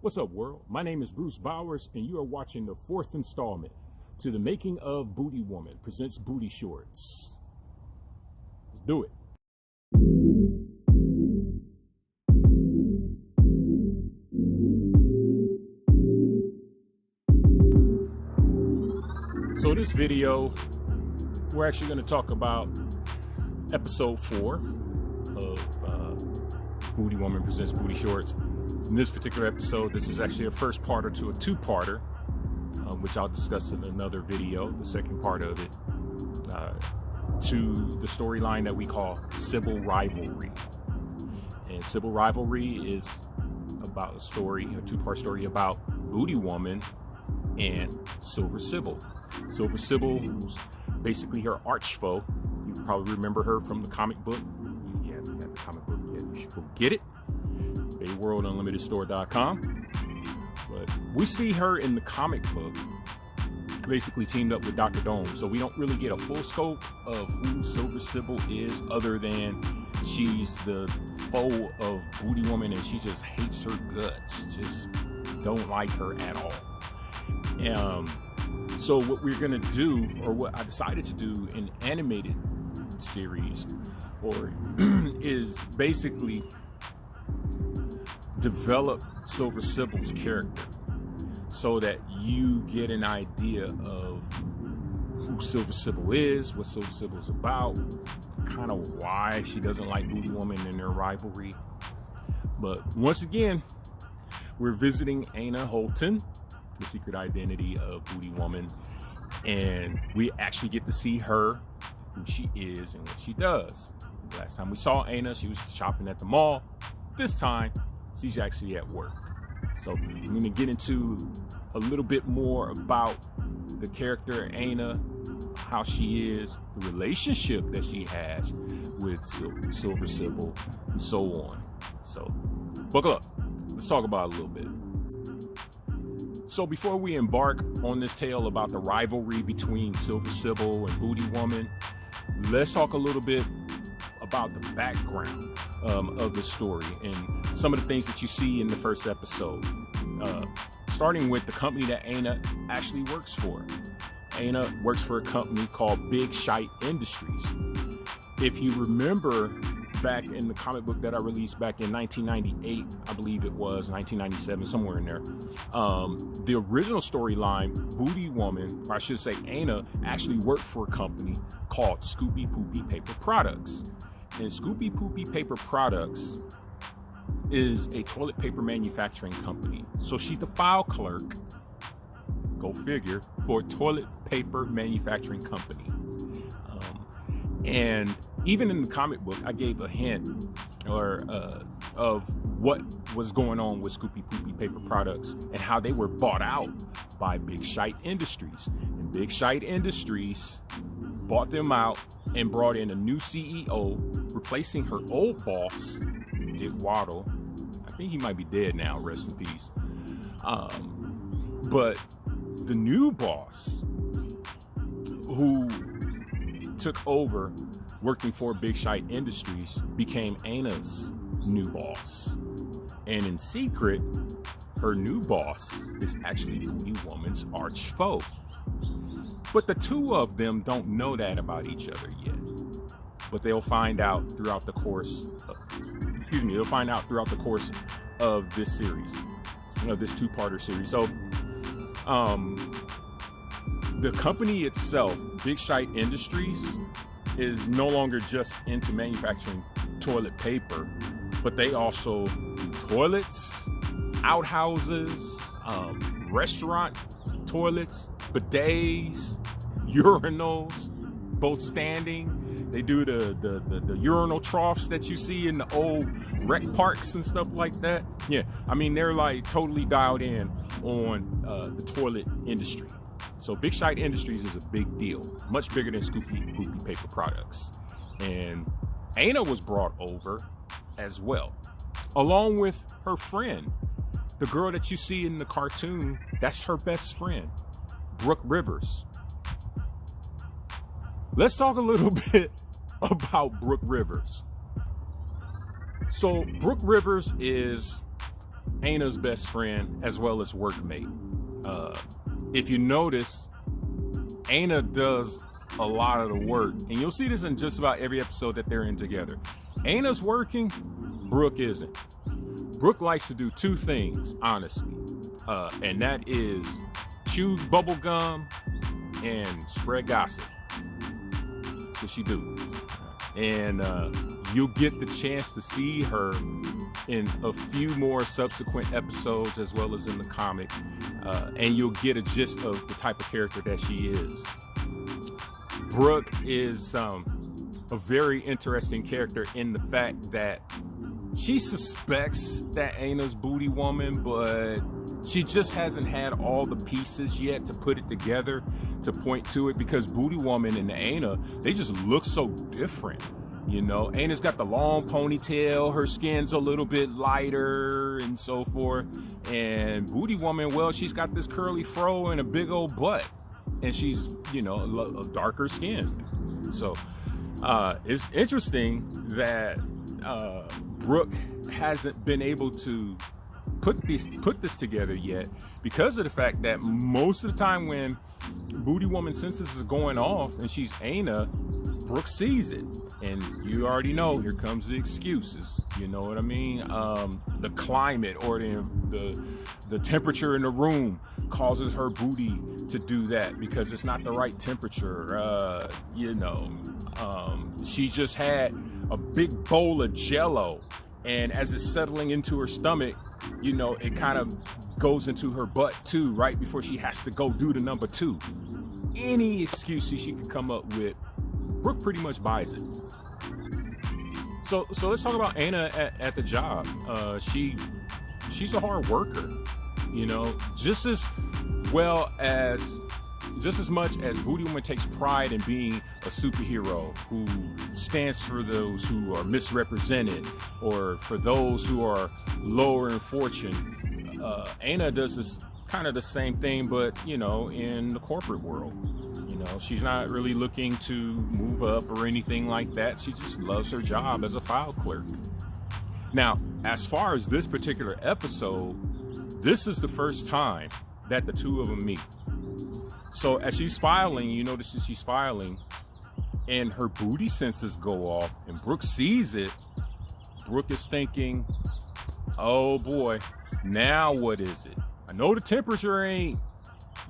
What's up, world? My name is Bruce Bowers, and you are watching the fourth installment to the making of BootyWoman presents BootyShortz. Let's do it. So this video, we're actually going to talk about episode 4 of BootyWoman presents BootyShortz. In this particular episode, this is actually a first parter to a two-parter, which I'll discuss in another video, the second part of it, to the storyline that we call Sybl Rivalry. And Sybl Rivalry is about a story, a two-part story about BootyWoman and Silver Sybl. Silver Sybl, who's basically her arch foe. You probably remember her from the comic book. If you haven't got the comic book yet, you should go get it. Bayworld Unlimited Store.com. But we see her in the comic book basically teamed up with Dr. Dome, so we don't really get a full scope of who Silver Sybl is, other than she's the foe of BootyWoman and she just hates her guts, just don't like her at all. So what we're gonna do, or what I decided to do in animated series, is basically develop Silver Sybl's character so that you get an idea of who Silver Sybl is, what Silver Sybl is about, kind of why she doesn't like BootyWoman and their rivalry. But once again, we're visiting Anna Holton, the secret identity of BootyWoman, and we actually get to see her, who she is and what she does. Last time we saw Anna, she was shopping at the mall. This time, she's actually at work. So I'm going to get into a little bit more about the character Anna, how she is, the relationship that she has with Silver Sybl, and so on. So buckle up. Let's talk about it a little bit. So before we embark on this tale about the rivalry between Silver Sybl and BootyWoman, let's talk a little bit about the background of the story and some of the things that you see in the first episode. Starting with the company that Anna actually works for. Anna works for a company called Big Shite Industries. If you remember back in the comic book that I released back in 1998, I believe it was 1997, somewhere in there, the original storyline, BootyWoman, or I should say Anna, actually worked for a company called Scoopy Poopy Paper Products. And Scoopy Poopy Paper Products is a toilet paper manufacturing company. So she's the file clerk, go figure, for a toilet paper manufacturing company. And even in the comic book, I gave a hint of what was going on with Scoopy Poopy Paper Products and how they were bought out by Big Shite Industries. And Big Shite Industries bought them out and brought in a new CEO, replacing her old boss, Dick Waddle. I think he might be dead now, rest in peace. But the new boss, who took over working for Big Shite Industries, became Anna's new boss. And in secret, her new boss is actually BootyWoman's arch foe. But the two of them don't know that about each other yet. But they'll find out throughout the course of this series, this two-parter series. So the company itself, Big Shite Industries, is no longer just into manufacturing toilet paper, but they also do toilets, outhouses, restaurant toilets, bidets, urinals, both standing. They do the urinal troughs that you see in the old rec parks and stuff like that. Yeah, I mean, they're like totally dialed in on the toilet industry. So Big Shite Industries is a big deal, much bigger than Scoopy Poopy Paper Products. And Anna was brought over as well, along with her friend, the girl that you see in the cartoon. That's her best friend, Brooke Rivers. Let's talk a little bit about Brooke Rivers. So Brooke Rivers is Ana's best friend as well as workmate. If you notice, Ana does a lot of the work, and you'll see this in just about every episode that they're in together. Ana's working, Brooke isn't. Brooke likes to do two things, honestly, and that is chew bubble gum and spread gossip. That's what she do. And you'll get the chance to see her in a few more subsequent episodes as well as in the comic, and you'll get a gist of the type of character that she is. Brooke is a very interesting character in the fact that she suspects that Ana's BootyWoman, but she just hasn't had all the pieces yet to put it together to point to it, because BootyWoman and Ana, they just look so different. You know, Ana's got the long ponytail, her skin's a little bit lighter and so forth. And BootyWoman, well, she's got this curly fro and a big old butt. And she's, you know, a darker skinned. So it's interesting that Brooke hasn't been able to put this together yet, because of the fact that most of the time when BootyWoman senses is going off and she's Ana, Brooke sees it. And you already know, here comes the excuses. You know what I mean? The climate or the temperature in the room causes her booty to do that because it's not the right temperature. You know, she just had a big bowl of Jell-O, and as it's settling into her stomach, you know, it kind of goes into her butt too, right before she has to go do the number 2. Any excuse she can come up with, Brooke pretty much buys it. So let's talk about Ana at the job. She's a hard worker, you know, just as much as BootyWoman takes pride in being a superhero who stands for those who are misrepresented or for those who are lower in fortune. Ana does this kind of the same thing, but, you know, in the corporate world. You know, she's not really looking to move up or anything like that. She just loves her job as a file clerk. Now, as far as this particular episode, this is the first time that the two of them meet. So as she's filing, you notice that she's filing and her booty senses go off and Brooke sees it. Brooke is thinking, oh boy, now what is it? I know the temperature ain't,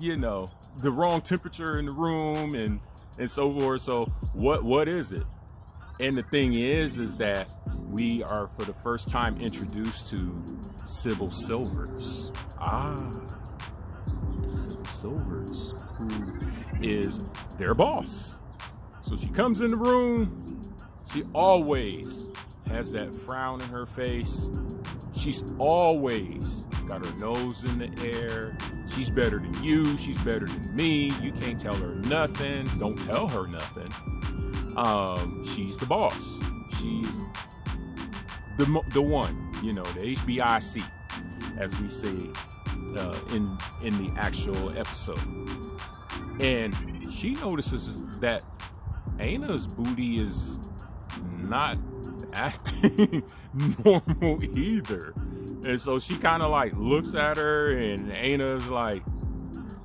you know, the wrong temperature in the room and so forth. So what is it? And the thing is that we are for the first time introduced to Sybl Silvers. Sybl Silvers, who is their boss. So she comes in the room. She always has that frown in her face. She's always got her nose in the air. She's better than you. She's better than me. You can't tell her nothing. Don't tell her nothing. She's the boss. She's the one, you know, the HBIC, as we say in the actual episode. And she notices that Ana's booty is not acting normal either. And so she kind of like looks at her, and Ana's like,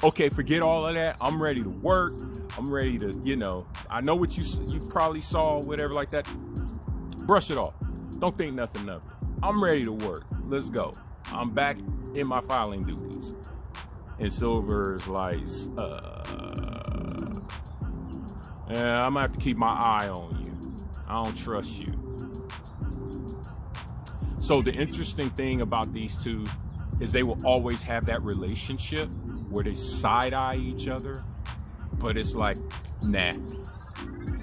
okay, forget all of that. I'm ready to work. I'm ready to, you know, I know what you probably saw, whatever like that. Brush it off. Don't think nothing of it. I'm ready to work. Let's go. I'm back in my filing duties. And Silver's like, yeah, I'm gonna have to keep my eye on you. I don't trust you. So the interesting thing about these two is they will always have that relationship where they side-eye each other, but it's like, nah,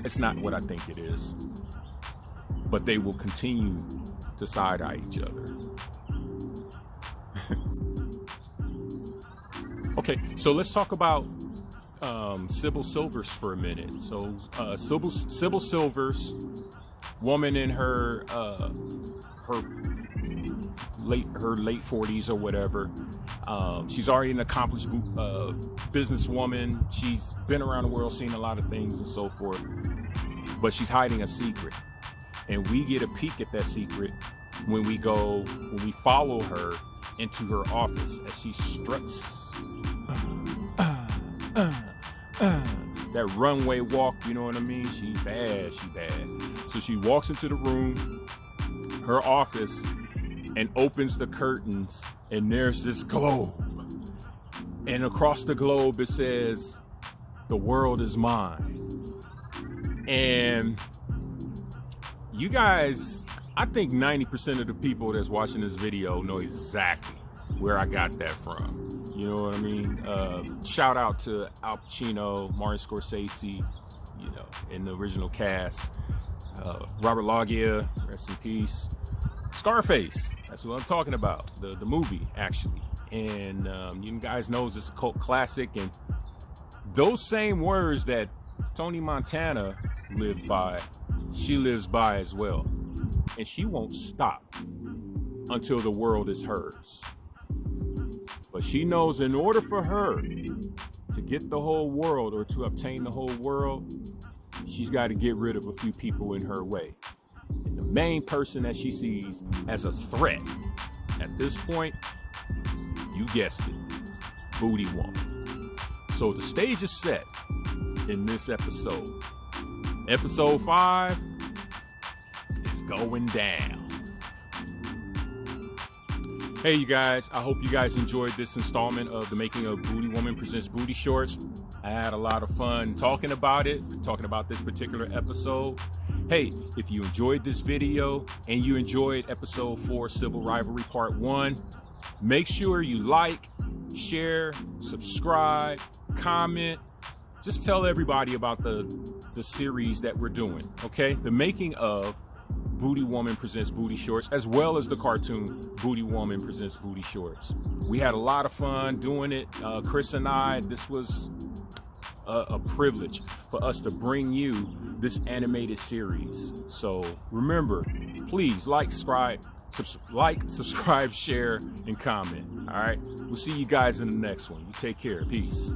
it's not what I think it is. But they will continue to side-eye each other. Okay, so let's talk about Sybl Silvers for a minute. So Sybl Silvers, woman in her late 40s or whatever. She's already an accomplished businesswoman. She's been around the world, seen a lot of things and so forth, but she's hiding a secret. And we get a peek at that secret when we follow her into her office as she struts that runway walk, you know what I mean? She bad. So she walks into the room, her office, and opens the curtains, and there's this globe. And across the globe it says, "The world is mine." And you guys, I think 90% of the people that's watching this video know exactly where I got that from. You know what I mean? Shout out to Al Pacino, Martin Scorsese, you know, in the original cast. Robert Loggia, rest in peace. Scarface, that's what I'm talking about, the movie, actually. And you guys know it's a cult classic, and those same words that Tony Montana lived by, she lives by as well. And she won't stop until the world is hers. But she knows in order for her to get the whole world, or to obtain the whole world, she's got to get rid of a few people in her way. And the main person that she sees as a threat at this point, you guessed it, BootyWoman. So the stage is set in this episode. Episode 5 is going down. Hey you guys, I hope you guys enjoyed this installment of the making of BootyWoman presents BootyShortz. I had a lot of fun talking about this particular episode. Hey, if you enjoyed this video and you enjoyed episode 4, Sybl Rivlry Pt.1, make sure you like, share, subscribe, comment. Just tell everybody about the series that we're doing, okay? The making of BootyWoman presents BootyShortz, as well as the cartoon BootyWoman presents BootyShortz. We had a lot of fun doing it. Chris and I, this was a privilege for us to bring you this animated series. So remember, please like, subscribe, share, and comment. All right, we'll see you guys in the next one. You take care. Peace.